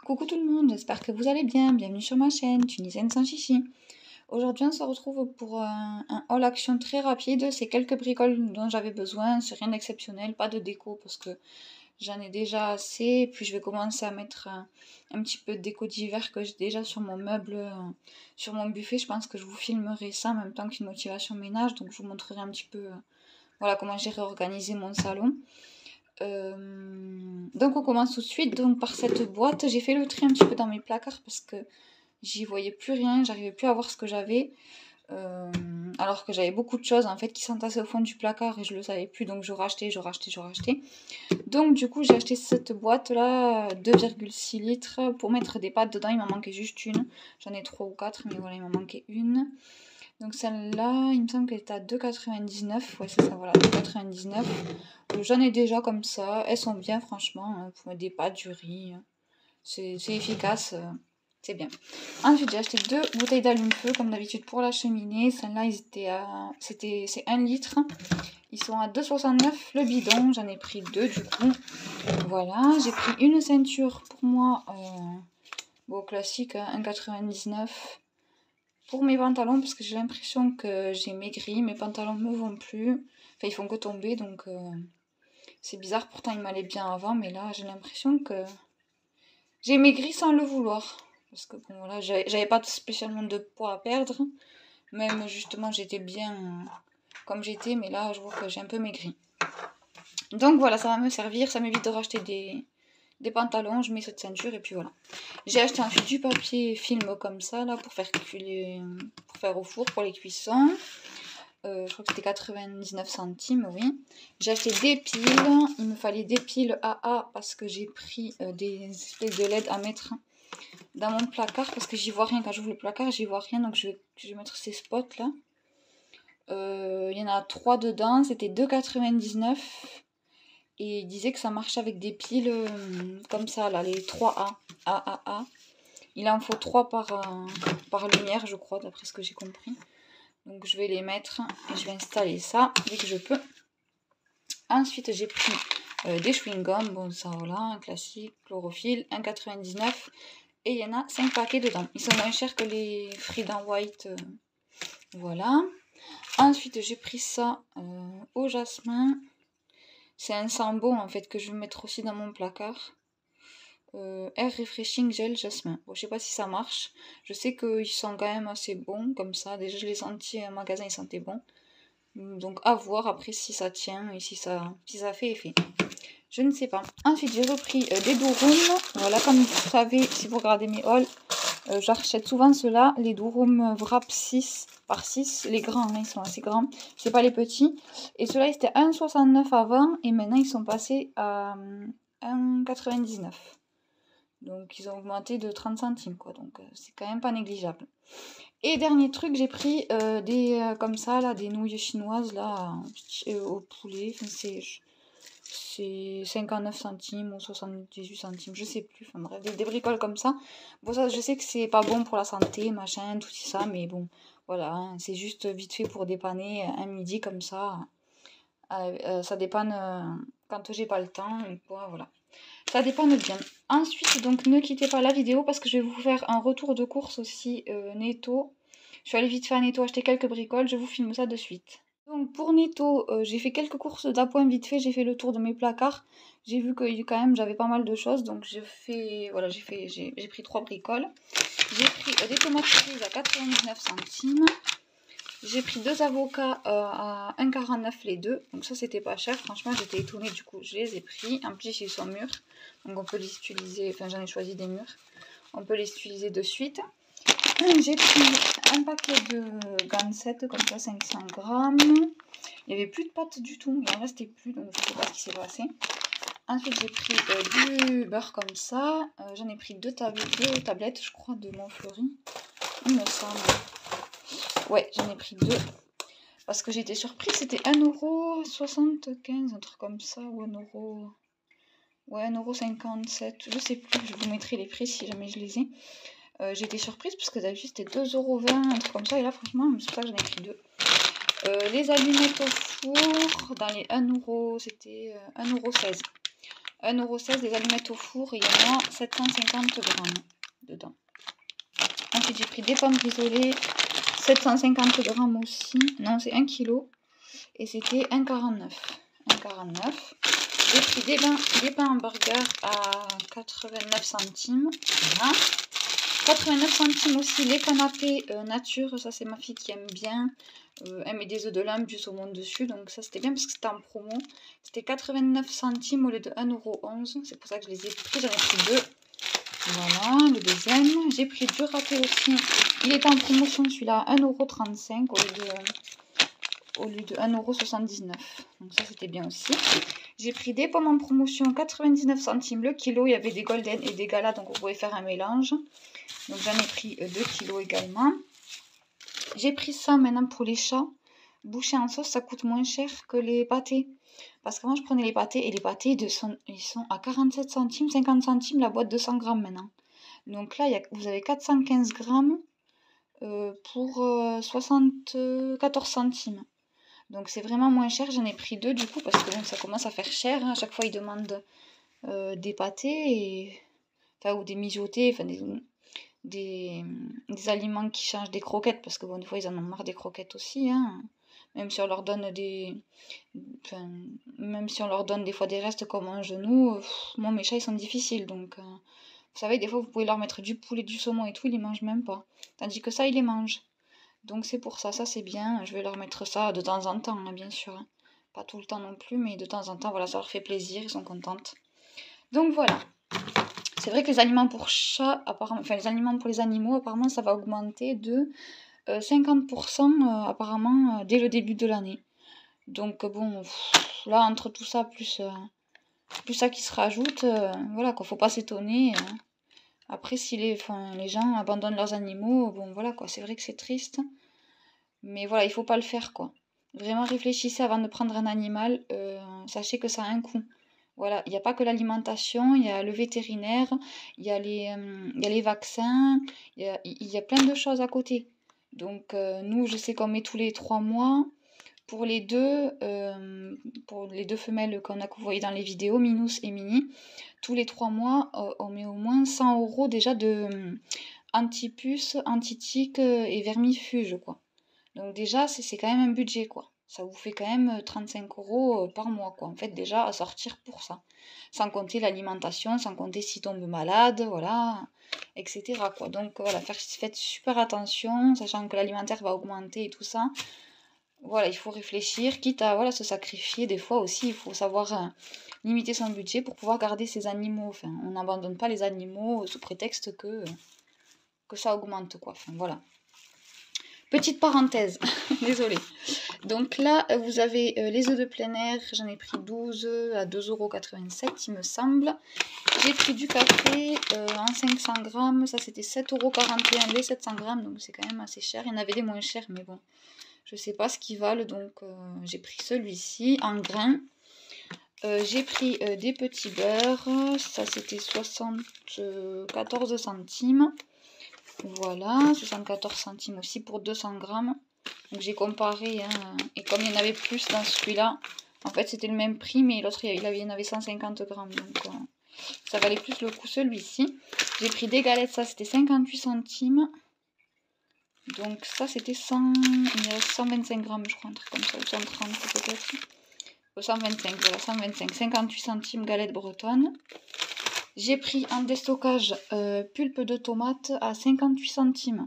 Coucou tout le monde, j'espère que vous allez bien. Bienvenue sur ma chaîne Tunisienne sans chichi. Aujourd'hui, on se retrouve pour un haul action très rapide. C'est quelques bricoles dont j'avais besoin, c'est rien d'exceptionnel, pas de déco parce que j'en ai déjà assez. Puis je vais commencer à mettre un petit peu de déco d'hiver que j'ai déjà sur mon meuble, sur mon buffet. Je pense que je vous filmerai ça en même temps qu'une motivation ménage. Donc je vous montrerai un petit peu voilà, comment j'ai réorganisé mon salon. Donc on commence tout de suite donc par cette boîte. J'ai fait le tri un petit peu dans mes placards parce que j'y voyais plus rien, j'arrivais plus à voir ce que j'avais. Alors que j'avais beaucoup de choses en fait qui s'entassaient au fond du placard et je le savais plus, donc je rachetais. Donc du coup j'ai acheté cette boîte là 2,6 litres pour mettre des pâtes dedans. Il m'en manquait juste une, j'en ai 3 ou 4 mais voilà, il m'en manquait une. Donc celle-là, il me semble qu'elle est à 2,99. Ouais, c'est ça, voilà, 2,99. J'en ai déjà comme ça. Elles sont bien, franchement. Pour mettre des pâtes, du riz. C'est efficace. C'est bien. Ensuite, j'ai acheté 2 bouteilles d'allume-feu, comme d'habitude, pour la cheminée. Celle-là, c'est 1 litre. Ils sont à 2,69 le bidon. J'en ai pris 2 du coup. Voilà. J'ai pris une ceinture pour moi. Bon, classique, hein, 1,99. Pour mes pantalons, parce que j'ai l'impression que j'ai maigri, mes pantalons me vont plus. Enfin, ils font que tomber, donc c'est bizarre. Pourtant, ils m'allaient bien avant, mais là, j'ai l'impression que j'ai maigri sans le vouloir. Parce que bon, voilà, j'avais pas spécialement de poids à perdre. Même justement, j'étais bien comme j'étais, mais là, je vois que j'ai un peu maigri. Donc voilà, ça va me servir. Ça m'évite de racheter des pantalons. Je mets cette ceinture et puis voilà. J'ai acheté ensuite du papier film comme ça là pour faire au four pour les cuissons. Je crois que c'était 99 centimes, oui. J'ai acheté des piles. Il me fallait des piles AA parce que j'ai pris des espèces de LED à mettre dans mon placard parce que j'y vois rien. Quand j'ouvre le placard, j'y vois rien. Donc je vais mettre ces spots là. Il y en a 3 dedans. C'était 2,99. Et il disait que ça marchait avec des piles comme ça, là, les 3A. AAA. Il en faut 3 par lumière, je crois, d'après ce que j'ai compris. Donc je vais les mettre et je vais installer ça dès que je peux. Ensuite, j'ai pris des chewing-gums. Bon, ça, voilà, un classique, chlorophylle, 1,99. Et il y en a 5 paquets dedans. Ils sont moins chers que les Freedom White. Voilà. Ensuite, j'ai pris ça au jasmin. C'est un sambo en fait que je vais mettre aussi dans mon placard. Air Refreshing Gel Jasmin. Bon, je sais pas si ça marche. Je sais qu'ils sont quand même assez bons comme ça. Déjà, je les sentis en magasin, ils sentaient bon. Donc, à voir après si ça tient et si ça fait effet. Je ne sais pas. Ensuite, j'ai repris des Durum. Voilà, comme vous savez, si vous regardez mes hauls, j'achète souvent ceux-là. Les Durum Wrap 6 par 6. Les grands, hein, ils sont assez grands. C'est pas les petits. Et ceux-là, ils étaient 1,69 avant. Et maintenant, ils sont passés à 1,99. Donc ils ont augmenté de 30 centimes quoi, donc c'est quand même pas négligeable. Et dernier truc, j'ai pris comme ça là, des nouilles chinoises là au poulet, enfin, c'est 59 centimes ou 78 centimes, je sais plus, enfin bref, des bricoles comme ça. Bon ça je sais que c'est pas bon pour la santé, machin, tout ça, mais bon, voilà, hein, c'est juste vite fait pour dépanner un midi comme ça. Ça dépanne quand j'ai pas le temps, quoi, voilà. Ça dépend bien. Ensuite, donc ne quittez pas la vidéo parce que je vais vous faire un retour de course aussi Netto. Je suis allée vite fait à Netto acheter quelques bricoles, je vous filme ça de suite. Donc pour Netto, j'ai fait quelques courses d'appoint vite fait, j'ai fait le tour de mes placards. J'ai vu que quand même j'avais pas mal de choses, donc j'ai pris 3 bricoles. J'ai pris des tomates cerises à 99 centimes. J'ai pris 2 avocats à 1,49 les deux. Donc ça, c'était pas cher. Franchement, j'étais étonnée. Du coup, je les ai pris. En plus, ils sont mûrs. Donc on peut les utiliser. Enfin, j'en ai choisi des mûrs. On peut les utiliser de suite. J'ai pris un paquet de gansettes, comme ça, 500 grammes. Il n'y avait plus de pâtes du tout. Il n'en restait plus. Donc je ne sais pas ce qui s'est passé. Ensuite, j'ai pris du beurre comme ça. J'en ai pris 2 tablettes, je crois, de Montfleury. Il me semble. Ouais, j'en ai pris 2. Parce que j'étais surprise, c'était 1,75€, un truc comme ça, ou 1€. Ouais, 1,57€, je sais plus, je vous mettrai les prix si jamais je les ai. J'étais surprise parce que d'habitude c'était 2,20€, un truc comme ça, et là franchement, c'est pour ça que j'en ai pris 2. Les allumettes au four, dans les 1€, c'était 1,16€. 1,16 € des allumettes au four et il y en a 750 grammes dedans. Ensuite j'ai pris des pommes isolées, 750 grammes aussi, non c'est 1 kg et c'était 1,49 €. J'ai pris des pains hamburgers à 89 centimes, voilà. 89 centimes aussi les canapés nature, ça c'est ma fille qui aime bien. Elle met des œufs de lampe, du saumon dessus, donc ça c'était bien parce que c'était en promo. C'était 89 centimes au lieu de 1,11 €, c'est pour ça que je les ai pris, j'en ai pris deux. Voilà, le deuxième. J'ai pris du râpé aussi, il était en promotion celui-là à 1,35 € au lieu de 1,79 €, donc ça c'était bien aussi. J'ai pris des pommes en promotion, 99 centimes le kilo, il y avait des golden et des galas, donc on pouvait faire un mélange. Donc j'en ai pris 2 kilos également. J'ai pris ça maintenant pour les chats. Boucher en sauce, ça coûte moins cher que les pâtés. Parce qu'avant je prenais les pâtés et les pâtés ils sont à 47 centimes, 50 centimes la boîte de 100 grammes maintenant. Donc là vous avez 415 grammes pour 74 centimes. Donc c'est vraiment moins cher, j'en ai pris deux du coup parce que bon, ça commence à faire cher. Hein. À chaque fois ils demandent des pâtés enfin, ou des mijotés, enfin des aliments qui changent des croquettes parce que bon des fois ils en ont marre des croquettes aussi. Hein. Même si on leur donne même si on leur donne des fois des restes comme un genou, moi mes chats ils sont difficiles donc vous savez des fois vous pouvez leur mettre du poulet, du saumon et tout, ils les mangent même pas. Tandis que ça ils les mangent. Donc c'est pour ça, ça c'est bien, je vais leur mettre ça de temps en temps, hein, bien sûr. Hein. Pas tout le temps non plus, mais de temps en temps, voilà, ça leur fait plaisir, ils sont contentes. Donc voilà. C'est vrai que les aliments pour chats, enfin les aliments pour les animaux, apparemment ça va augmenter de 50% apparemment dès le début de l'année. Donc bon, là entre tout ça, plus ça qui se rajoute, voilà quoi, faut pas s'étonner. Après si les gens abandonnent leurs animaux, bon voilà quoi, c'est vrai que c'est triste. Mais voilà, il faut pas le faire quoi. Vraiment réfléchissez avant de prendre un animal, sachez que ça a un coût. Voilà, il n'y a pas que l'alimentation, il y a le vétérinaire, il y a les vaccins, il y a plein de choses à côté. Donc nous, je sais qu'on met tous les 3 mois. Pour les deux femelles que vous voyez dans les vidéos, Minous et Mini, tous les 3 mois, on met au moins 100 € déjà de anti-puces, anti-tiques et vermifuges quoi. Donc déjà, c'est quand même un budget, quoi. Ça vous fait quand même 35 € par mois, quoi. En fait, déjà, à sortir pour ça. Sans compter l'alimentation, sans compter s'ils tombent malades, voilà, etc., quoi. Donc voilà, faites super attention, sachant que l'alimentaire va augmenter et tout ça. Voilà, il faut réfléchir, quitte à voilà, se sacrifier. Des fois aussi, il faut savoir limiter son budget pour pouvoir garder ses animaux. Enfin, on n'abandonne pas les animaux sous prétexte que ça augmente, quoi. Enfin, voilà. Petite parenthèse, désolée. Donc là, vous avez les œufs de plein air. J'en ai pris 12 œufs à 2,87 € il me semble. J'ai pris du café en 500 grammes. Ça, c'était 7,41 € les 700 grammes. Donc c'est quand même assez cher. Il y en avait des moins chers, mais bon, je sais pas ce qu'ils valent. Donc j'ai pris celui-ci en grains. J'ai pris des petits beurres. Ça, c'était 74 centimes. Voilà, 74 centimes aussi pour 200 grammes. Donc j'ai comparé, hein, et comme il y en avait plus dans celui-là, en fait c'était le même prix, mais l'autre il y en avait 150 grammes. Donc ça valait plus le coup celui-ci. J'ai pris des galettes, ça c'était 58 centimes. Donc ça c'était 125 grammes je crois, un truc comme ça, ou 130 peut-être. 125, voilà, 125, 58 centimes galettes bretonnes. J'ai pris en déstockage pulpe de tomate à 58 centimes.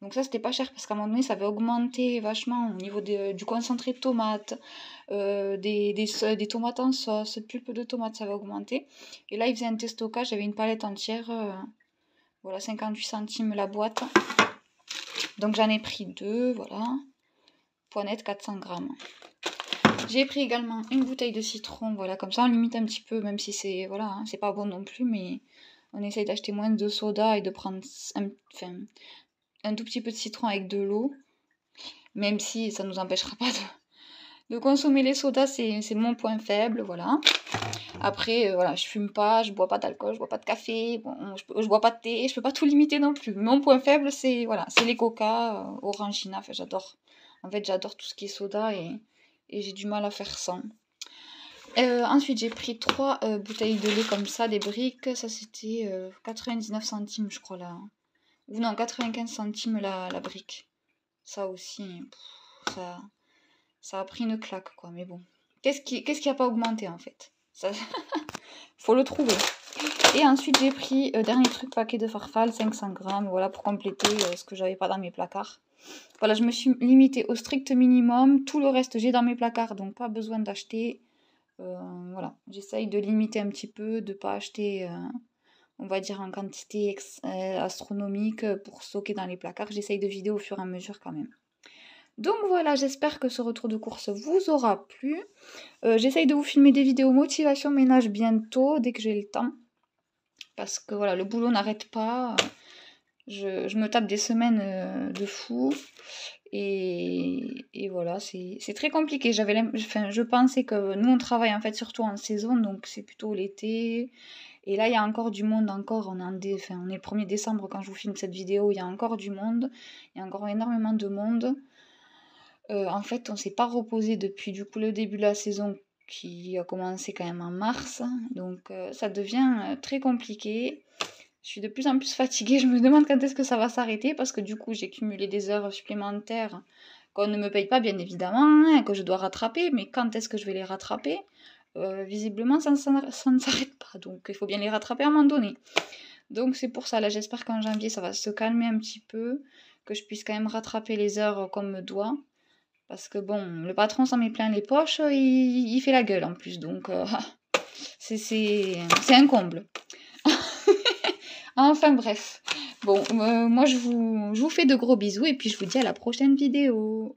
Donc ça, c'était pas cher parce qu'à un moment donné, ça avait augmenté vachement au niveau du concentré de tomate, des tomates en sauce, pulpe de tomate, ça avait augmenté. Et là, ils faisaient un déstockage, j'avais une palette entière, voilà, 58 centimes la boîte. Donc j'en ai pris deux, voilà. Poinette 400 grammes. J'ai pris également une bouteille de citron, voilà, comme ça on limite un petit peu, même si c'est voilà, hein, c'est pas bon non plus, mais on essaye d'acheter moins de soda et de prendre un tout petit peu de citron avec de l'eau, même si ça ne nous empêchera pas de consommer les sodas, c'est mon point faible, voilà. Après, voilà, je fume pas, je bois pas d'alcool, je bois pas de café, bon, je bois pas de thé, je peux pas tout limiter non plus. Mon point faible, c'est voilà, c'est les coca, orangina, enfin j'adore. En fait, j'adore tout ce qui est soda et j'ai du mal à faire sans. Ensuite, j'ai pris 3 bouteilles de lait comme ça, des briques. Ça, c'était 99 centimes, je crois, là. Ou non, 95 centimes la brique. Ça aussi, ça a pris une claque, quoi. Mais bon. Qu'est-ce qui a pas augmenté, en fait? Ça, faut le trouver. Et ensuite, j'ai pris, dernier truc, paquet de Farfalle, 500 grammes, voilà, pour compléter ce que j'avais pas dans mes placards. Voilà, je me suis limitée au strict minimum. Tout le reste, j'ai dans mes placards, donc pas besoin d'acheter. Voilà, j'essaye de limiter un petit peu, de pas acheter, on va dire, en quantité astronomique pour stocker dans les placards. J'essaye de vider au fur et à mesure quand même. Donc voilà, j'espère que ce retour de course vous aura plu. J'essaye de vous filmer des vidéos motivation ménage bientôt, dès que j'ai le temps. Parce que voilà, le boulot n'arrête pas. Je me tape des semaines de fou. Et voilà, c'est très compliqué. Je pensais que nous, on travaille en fait surtout en saison, donc c'est plutôt l'été. Et là, il y a encore du monde, encore. On est le 1er décembre quand je vous filme cette vidéo. Il y a encore du monde. Il y a encore énormément de monde. En fait, on s'est pas reposé depuis du coup le début de la saison qui a commencé quand même en mars. Donc ça devient très compliqué. Je suis de plus en plus fatiguée. Je me demande quand est-ce que ça va s'arrêter parce que du coup, j'ai cumulé des heures supplémentaires qu'on ne me paye pas, bien évidemment, hein, que je dois rattraper. Mais quand est-ce que je vais les rattraper? Visiblement, ça ne s'arrête pas. Donc, il faut bien les rattraper à un moment donné. Donc, c'est pour ça. Là, j'espère qu'en janvier, ça va se calmer un petit peu, que je puisse quand même rattraper les heures comme me doit. Parce que bon, le patron s'en met plein les poches, il fait la gueule en plus. Donc, c'est un comble. Enfin bref. Bon, moi je vous fais de gros bisous et puis je vous dis à la prochaine vidéo.